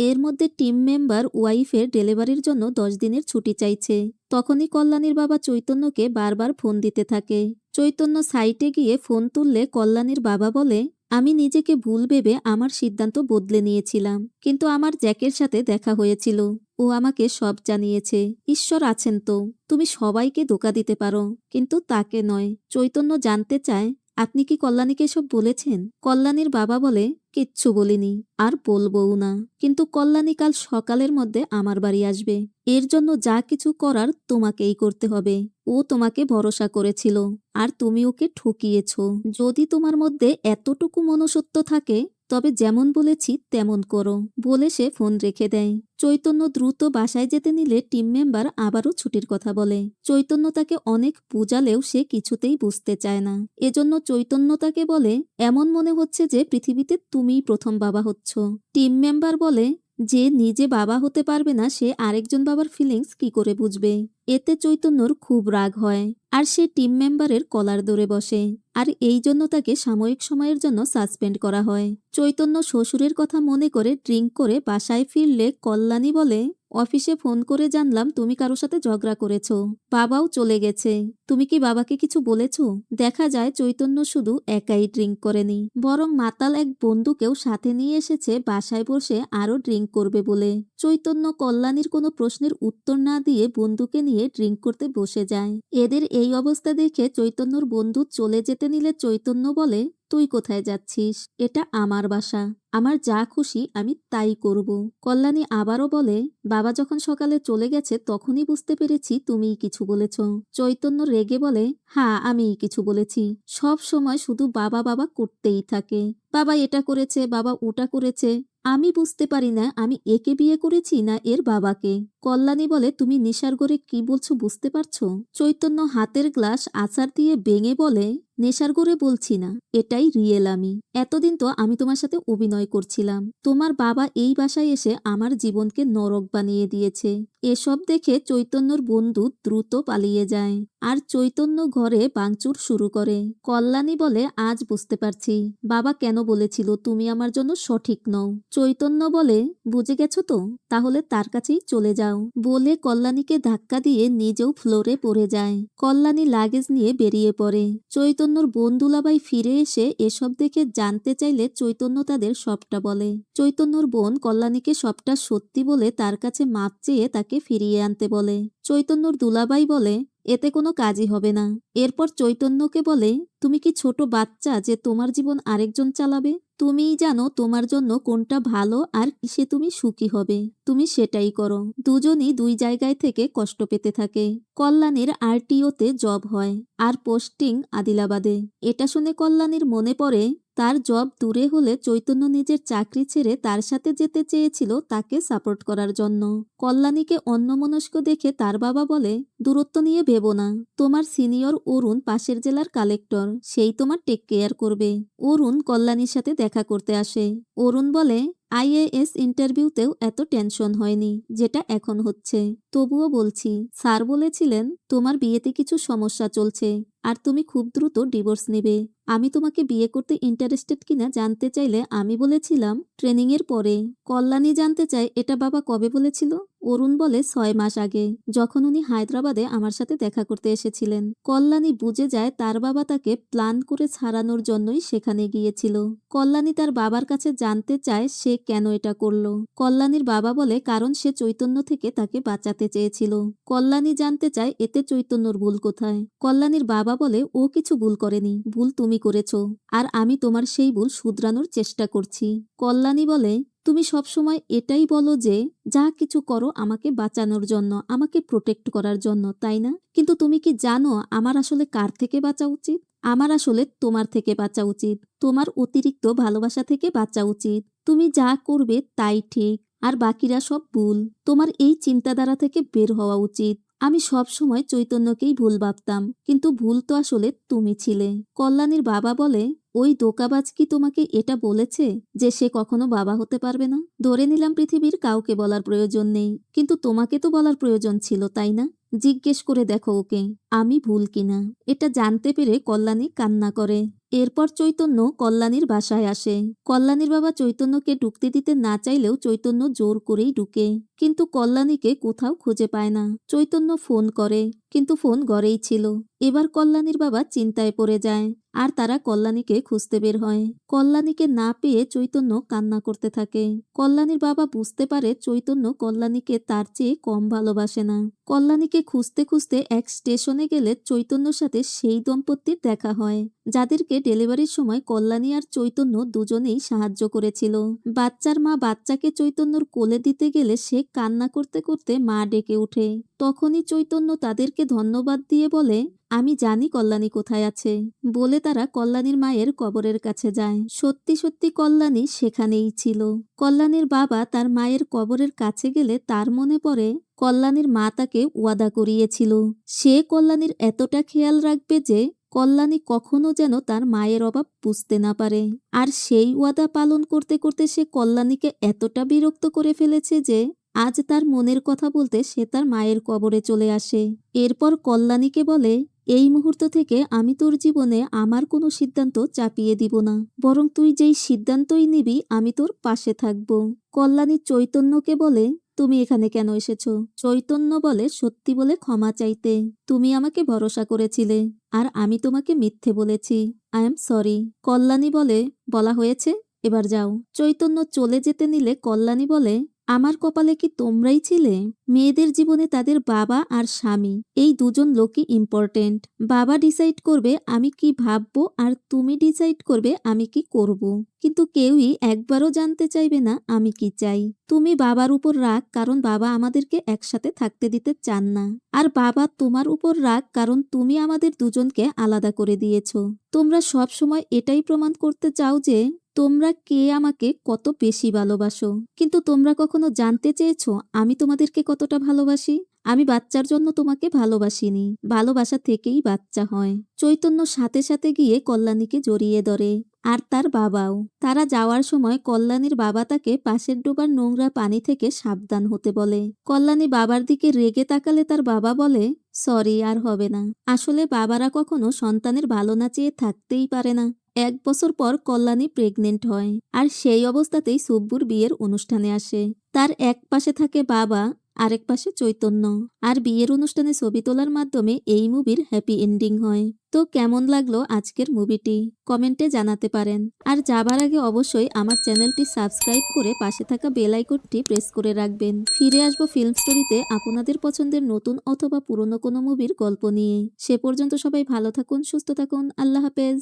Speaker 1: এর মধ্যে টিম মেম্বার ওয়াইফের ডেলিভারির জন্য 10 দিনের ছুটি চাইছে। তখনই কল্যাণীর বাবা চৈতন্যকে বারবার ফোন দিতে থাকে। চৈতন্য সাইটে গিয়ে ফোন তুললে কল্যাণীর বাবা বলে, আমি নিজেকে ভুল ভেবে আমার সিদ্ধান্ত বদলে নিয়েছিলাম, কিন্তু আমার জ্যাকের সাথে দেখা হয়েছিল, ও আমাকে সব জানিয়েছে। ঈশ্বর আছেন তো, তুমি সবাইকে ধোঁকা দিতে পারো, কিন্তু তাকে নয়। চৈতন্য জানতে চায়, আপনি কি কল্যাণীকে এসব বলেছেন? কল্যাণীর বাবা বলে, কিচ্ছু বলিনি, আর বলবও না, কিন্তু কল্যাণী কাল সকালের মধ্যে আমার বাড়ি আসবে। এর জন্য যা কিছু করার তোমাকেই করতে হবে। ও তোমাকে ভরসা করেছিল, আর তুমি ওকে ঠকিয়েছ। যদি তোমার মধ্যে এতটুকু মনুষ্যত্ব থাকে তবে যেমন বলেছি তেমন করো, বলে সে ফোন রেখে দেয়। চৈতন্য দ্রুত বাসায় যেতে নিলে টিম মেম্বার আবারও ছুটির কথা বলে। চৈতন্য তাকে অনেক বুঝালেও সে কিছুতেই বুঝতে চায় না। এজন্য চৈতন্য তাকে বলে, এমন মনে হচ্ছে যে পৃথিবীতে তুমিই প্রথম বাবা হচ্ছ। টিম মেম্বার বলে, যে নিজে বাবা হতে পারবে না সে আরেকজন বাবার ফিলিংস কি করে বুঝবে? এতে চৈতন্যর খুব রাগ হয়, আর সে টিম মেম্বারের কলার ধরে বসে, আর এই জন্য তাকে সাময়িক সময়ের জন্য সাসপেন্ড করা হয়। চৈতন্য শ্বশুরের কথা মনে করে ড্রিঙ্ক করে বাসায় ফিরলে কল্যাণী বলে, অফিসে ফোন করে জানলাম তুমি কারো সাথে ঝগড়া করেছো, বাবাও চলে গেছে, তুমি কি বাবাকে কিছু বলেছো? দেখা যায় চৈতন্য শুধু একাই ড্রিঙ্ক করেনি, বরং মাতাল এক বন্ধুকেও সাথে নিয়ে এসেছে বাসায় বসে আরো ড্রিঙ্ক করবে বলে। চৈতন্য কল্যাণীর কোনো প্রশ্নের উত্তর না দিয়ে বন্ধুকে নিয়ে ড্রিঙ্ক করতে বসে যায়। এদের এই অবস্থা দেখে চৈতন্যর বন্ধু চলে যেতে নিলে চৈতন্য বলে, তুই কোথায় যাচ্ছিস? এটা আমার বাসা, আমার যা খুশি আমি তাই করব। কল্যাণী আবারও বলে, বাবা যখন সকালে চলে গেছে তখনই বুঝতে পেরেছি তুমিই কিছু বলেছ। চৈতন্য রেগে বলে, হ্যাঁ আমিই কিছু বলেছি। সব সময় শুধু বাবা বাবা করতেই থাকে। বাবা এটা করেছে, বাবা ওটা করেছে। আমি বুঝতে পারি না আমি একে বিয়ে করেছি না এর বাবাকে। কল্যাণী বলে, তুমি নেশার ঘরে কি বলছো বুঝতে পারছো? চৈতন্য হাতের গ্লাস আছাড় দিয়ে ভেঙে বলে, নেশার ঘরে বলছি না, এটাই রিয়েল আমি। এতদিন তো আমি তোমার সাথে অভিনয় করছিলাম। তোমার বাবা এই বাসায় এসে আমার জীবনকে নরক বানিয়ে দিয়েছে। এসব দেখে চৈতন্যর বন্ধু দ্রুত পালিয়ে যায় আর চৈতন্য ঘরে ভাঙচুর শুরু করে। কল্যাণী বলে, আজ বুঝতে পারছি বাবা কেন বলেছিল তুমি আমার জন্য সঠিক নও। চৈতন্য বলে, বুঝে গেছো তো, তাহলে তার কাছেই চলে যাও। বলে কল্যাণীকে ধাক্কা দিয়ে নিজেও ফ্লোরে পড়ে যায়। কল্যাণী লাগেজ নিয়ে বেরিয়ে পড়ে। চৈতন্যর বোন-দুলাভাই ফিরে এসে এসব দেখে জানতে চাইলে চৈতন্য তাদের সবটা বলে। চৈতন্যর বোন কল্যাণীকে সবটা সত্যি বলে তার কাছে মাপ চেয়ে তাকে ফিরিয়ে আনতে বলে। চৈতন্যর দুলাভাই বলে, এতে কোনো কাজই হবে না। এরপর চৈতন্যকে বলে, তুমি কি ছোট বাচ্চা যে তোমার জীবন আরেকজন চালাবে? তুমিই জানো তোমার জন্য কোনটা ভালো আর কিসে তুমি সুখী হবে। তুমি সেটাই করো। দুজনই দুই জায়গায় থেকে কষ্ট পেতে থাকে। কল্যাণীর আরটিওতে জব হয় আর পোস্টিং আদিলাবাদে। এটা শুনে কল্যাণীর মনে পড়ে তার জব দূরে হলে চৈতন্য নিজের চাকরি ছেড়ে তার সাথে যেতে চেয়েছিল তাকে সাপোর্ট করার জন্য। কল্যাণীকে অন্যমনস্ক দেখে তার বাবা বলে, দূরত্ব নিয়ে ভেবো না। তোমার সিনিয়র অরুণ পাশের জেলার কালেক্টর, সেই তোমার টেক কেয়ার করবে। অরুণ কল্যাণীর সাথে দেখা করতে আসে। অরুণ বলে, আইএএস ইন্টারভিউতেও এত টেনশন হয়নি যেটা এখন হচ্ছে। তবুও বলছি, স্যার বলেছিলেন তোমার বিয়েতে কিছু সমস্যা চলছে আর তুমি খুব দ্রুত ডিভোর্স নেবে। আমি তোমাকে বিয়ে করতে ইন্টারেস্টেড কিনা জানতে চাইলে আমি বলেছিলাম ট্রেনিংয়ের পরে। কল্যাণী জানতে চায় এটা বাবা কবে বলেছিল। অরুণ বলে 6 মাস আগে, যখন উনি হায়দ্রাবাদে আমার সাথে দেখা করতে এসেছিলেন। কল্যাণী বুঝে যায় তার বাবা তাকে প্ল্যান করে ছাড়ানোর জন্যই সেখানে গিয়েছিল। কল্যাণী তার বাবার কাছে জানতে চায় সে কেন এটা করলো। কল্যাণীর বাবা বলে, কারণ সে চৈতন্য থেকে তাকে বাঁচাতে চেয়েছিল। কল্যাণী জানতে চায় এতে চৈতন্যর ভুল কোথায়। কল্যাণীর বাবা বলে, ও কিছু ভুল করেনি, ভুল তুমি করেছ আর আমি তোমার সেই ভুল শুধরানোর চেষ্টা করছি। কল্যাণী বলে, তুমি সবসময় এটাই বলো যে যা কিছু করো আমাকে বাঁচানোর জন্য, আমাকে প্রোটেক্ট করার জন্য, তাই না? কিন্তু তুমি কি জানো আমার আসলে কার থেকে বাঁচা উচিত? আমার আসলে তোমার থেকে বাঁচা উচিত, তোমার অতিরিক্ত ভালোবাসা থেকে বাঁচা উচিত। তুমি যা করবে তাই ঠিক আর বাকিরা সব ভুল। তোমার এই চিন্তাধারা থেকে বের হওয়া উচিত। আমি সব সময় চৈতন্যকেই ভুল ভাবতাম, কিন্তু ভুল তো আসলে তুমি ছিলে। কল্যাণীর বাবা বলে, ওই ধোঁকাবাজ কি তোমাকে এটা বলেছে যে সে কখনো বাবা হতে পারবে না? ধরে নিলাম পৃথিবীর কাউকে বলার প্রয়োজন নেই, কিন্তু তোমাকে তো বলার প্রয়োজন ছিল, তাই না? জিজ্ঞেস করে দেখো ওকে আমি ভুল কিনা। এটা জানতে পেরে কল্যাণী কান্না করে। এরপর চৈতন্য কল্যাণীর বাসায় আসে। কল্যাণীর বাবা চৈতন্যকে ঢুকতে দিতে না চাইলেও চৈতন্য জোর করেই ঢুকে, কিন্তু কল্যাণীকে কোথাও খুঁজে পায় না। চৈতন্য ফোন করে, কিন্তু ফোন ঘরেই ছিল। এবার কল্যাণীর বাবা চিন্তায় পড়ে যায় আর তারা কল্যাণীকে খুঁজতে বের হয়। কল্যাণীকে না পেয়ে চৈতন্য কান্না করতে থাকে। কল্যাণীর বাবা বুঝতে পারে চৈতন্য কল্যাণীকে তার চেয়ে কম ভালোবাসে না। কল্যাণীকে খুঁজতে খুঁজতে এক স্টেশনে গেলে চৈতন্যর সাথে সেই দম্পতির দেখা হয় যাদেরকে ডেলিভারির সময় কল্যাণী আর চৈতন্য দুজনেই সাহায্য করেছিল। বাচ্চার মা বাচ্চাকে চৈতন্যর কোলে দিতে গেলে সে কান্না করতে করতে মা ডেকে ওঠে। তখনই চৈতন্য তাদেরকে ধন্যবাদ দিয়ে বলে, আমি জানি কল্যাণী কোথায় আছে। বলে তারা কল্যাণীর মায়ের কবরের কাছে যায়। সত্যি সত্যি কল্যাণী সেখানেই ছিল। কল্যাণীর বাবা তার মায়ের কবরের কাছে গেলে তার মনে পড়ে কল্যাণীর মা তাকে ওয়াদা করিয়েছিল সে কল্যাণীর এতটা খেয়াল রাখবে যে কল্যাণী কখনো যেন তার মায়ের অভাব বুঝতে না পারে। আর সেই ওয়াদা পালন করতে করতে সে কল্যাণীকে এতটা বিরক্ত করে ফেলেছে যে আজ তার মনের কথা বলতে সে তার মায়ের কবরে চলে আসে। এরপর কল্যাণীকে বলে, এই মুহূর্ত থেকে আমি তোর জীবনে আমার কোনো সিদ্ধান্ত চাপিয়ে দিব না, বরং তুই যেই সিদ্ধান্তই নিবি আমি তোর পাশে থাকব। কল্যাণী চৈতন্যকে বলে, তুমি এখানে কেন এসেছো? চৈতন্য বলে, সত্যি বলে ক্ষমা চাইতে। তুমি আমাকে ভরসা করেছিলে আর আমি তোমাকে মিথ্যে বলেছি। I am sorry. কল্যাণী বলে, বলা হয়েছে, এবার যাও। চৈতন্য চলে যেতে নিলে কল্যাণী বলে, আমার কপালে কি তোমরাই ছিলে? মেয়েদের জীবনে তাদের বাবা আর স্বামী এই দুজন লোকই ইম্পর্টেন্ট। বাবা ডিসাইড করবে আমি কি ভাববো আর তুমি ডিসাইড করবে আমি কি করব। কিন্তু কেউই একবারও জানতে চাইবে না আমি কি চাই। তুমি বাবার উপর রাগ কারণ বাবা আমাদেরকে একসাথে থাকতে দিতে চান না, আর বাবা তোমার উপর রাগ কারণ তুমি আমাদের দুজনকে আলাদা করে দিয়েছ। তোমরা সব সময় এটাই প্রমাণ করতে চাও যে তোমরা কে আমাকে কত বেশি ভালোবাসো, কিন্তু তোমরা কখনো জানতে চেয়েছো আমি তোমাদেরকে কতটা ভালোবাসি। আমি বাচ্চার জন্য তোমাকে ভালোবাসিনি, ভালোবাসা থেকেই বাচ্চা হয়। চৈতন্য সাথে সাথে গিয়ে কল্যাণীকে জড়িয়ে ধরে, আর তার বাবাও। তারা যাওয়ার সময় কল্যাণীর বাবা তাকে পাশের ডোবার নোংরা পানি থেকে সাবধান হতে বলে। কল্যাণী বাবার দিকে রেগে তাকালে তার বাবা বলে, সরি, আর হবে না। আসলে বাবারা কখনো সন্তানের ভালো না চেয়ে থাকতেই পারে না। 1 বছর পর কল্যাণী প্রেগনেন্ট হয়, আর সেই অবস্থাতেই সুব্বুর বিয়ের অনুষ্ঠানে আসে। তার এক পাশে থাকে বাবা, আরেক পাশে চৈতন্য। আর বিয়ের অনুষ্ঠানে ছবি তোলার মাধ্যমে এই মুভির হ্যাপি এন্ডিং হয়। তো কেমন লাগলো আজকের মুভিটি কমেন্টে জানাতে পারেন। আর যাবার আগে অবশ্যই আমার চ্যানেলটি সাবস্ক্রাইব করে পাশে থাকা বেল আইকনটি প্রেস করে রাখবেন। ফিরে আসবো ফিল্ম স্টোরিতে আপনাদের পছন্দের নতুন অথবা পুরনো কোনো মুভির গল্প নিয়ে। সে পর্যন্ত সবাই ভালো থাকুন, সুস্থ থাকুন, আল্লাহ হাফেজ।